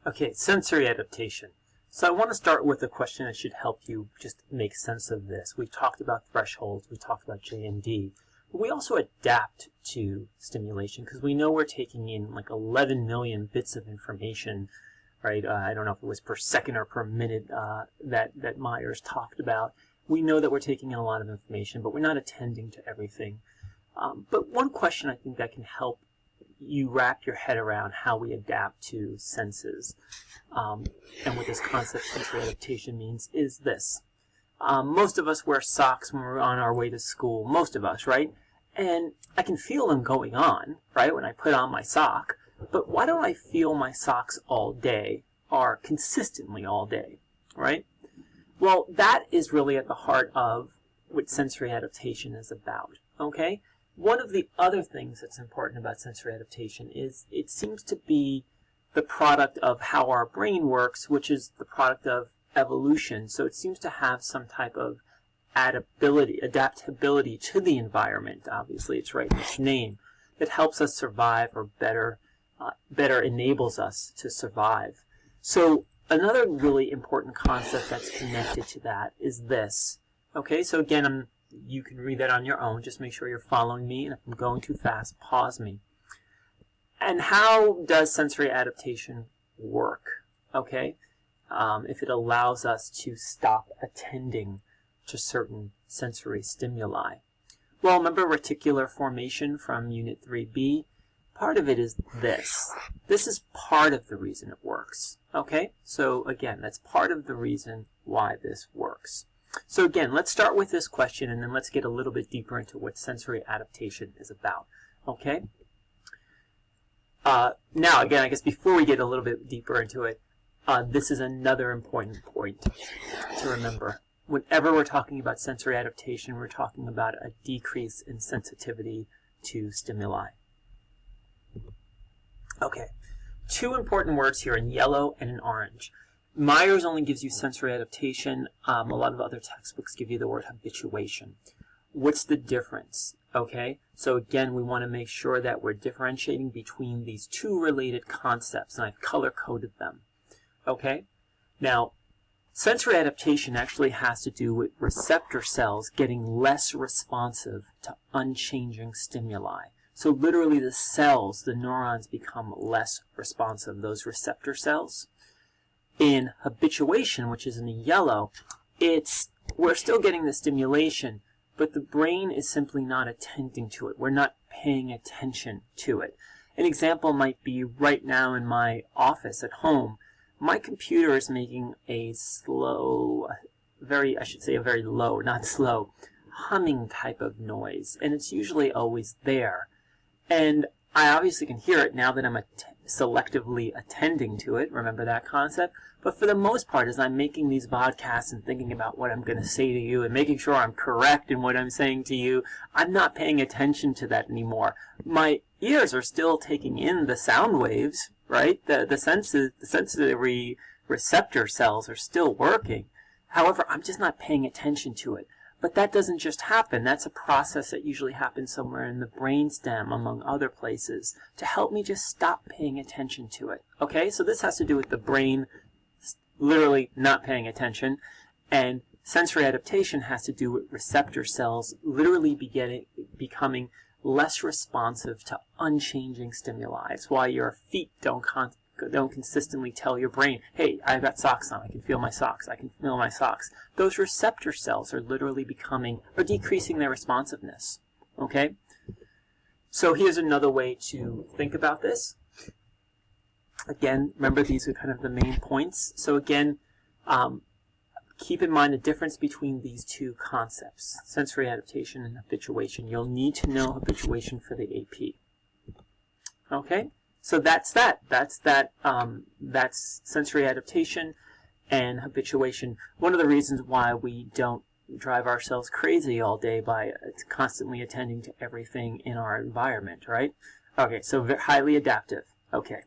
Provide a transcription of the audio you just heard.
Okay, sensory adaptation. So I want to start with a question that should help you just make sense of this. We've talked about thresholds, we talked about J and D. But we also adapt to stimulation because we know we're taking in like 11 million bits of information, right? I don't know if it was per second or per minute that Myers talked about. We know that we're taking in a lot of information, but we're not attending to everything. But one question I think that can help you wrap your head around how we adapt to senses and what this concept of sensory adaptation means is this. Most of us wear socks when we're on our way to school, most of us, right? And I can feel them going on, right, when I put on my sock, but why don't I feel my socks all day or consistently all day, right? Well, that is really at the heart of what sensory adaptation is about, okay? One of the other things that's important about sensory adaptation is it seems to be the product of how our brain works, which is the product of evolution. So it seems to have some type of adaptability to the environment. Obviously, it's right in its name. That helps us survive, or better enables us to survive. So another really important concept that's connected to that is this. Okay, so again, you can read that on your own. Just make sure you're following me, and if I'm going too fast, pause me. And how does sensory adaptation work? Okay, if it allows us to stop attending to certain sensory stimuli. Well, remember reticular formation from Unit 3B? Part of it is this. This is part of the reason it works. Okay, so again, that's part of the reason why this works. So again, let's start with this question, and then let's get a little bit deeper into what sensory adaptation is about. Okay? Now, again, I guess before we get a little bit deeper into it, this is another important point to remember. Whenever we're talking about sensory adaptation, we're talking about a decrease in sensitivity to stimuli. Okay, two important words here in yellow and in orange. Myers only gives you sensory adaptation. A lot of other textbooks give you the word habituation. What's the difference? Okay, so again, we want to make sure that we're differentiating between these two related concepts, and I've color-coded them. Okay, now, sensory adaptation actually has to do with receptor cells getting less responsive to unchanging stimuli. So literally the cells, the neurons, become less responsive, those receptor cells. In habituation, which is in the yellow, we're still getting the stimulation, but the brain is simply not attending to it. We're not paying attention to it. An example might be right now in my office at home. My computer is making a slow, I should say a very low, not slow, humming type of noise, and it's usually always there. And I obviously can hear it now that I'm selectively attending to it. Remember that concept? But for the most part, as I'm making these podcasts and thinking about what I'm going to say to you and making sure I'm correct in what I'm saying to you, I'm not paying attention to that anymore. My ears are still taking in the sound waves, right? The sensory receptor cells are still working. However, I'm just not paying attention to it. But that doesn't just happen. That's a process that usually happens somewhere in the brainstem, among other places, to help me just stop paying attention to it. Okay, so this has to do with the brain literally not paying attention, and sensory adaptation has to do with receptor cells literally becoming less responsive to unchanging stimuli. It's why your feet don't consistently tell your brain, hey, I've got socks on, I can feel my socks, I can feel my socks. Those receptor cells are literally decreasing their responsiveness. Okay? So here's another way to think about this. Again, remember these are kind of the main points. So again, keep in mind the difference between these two concepts, sensory adaptation and habituation. You'll need to know habituation for the AP. Okay? So that's that. That's sensory adaptation and habituation. One of the reasons why we don't drive ourselves crazy all day by constantly attending to everything in our environment, right? Okay, so highly adaptive. Okay.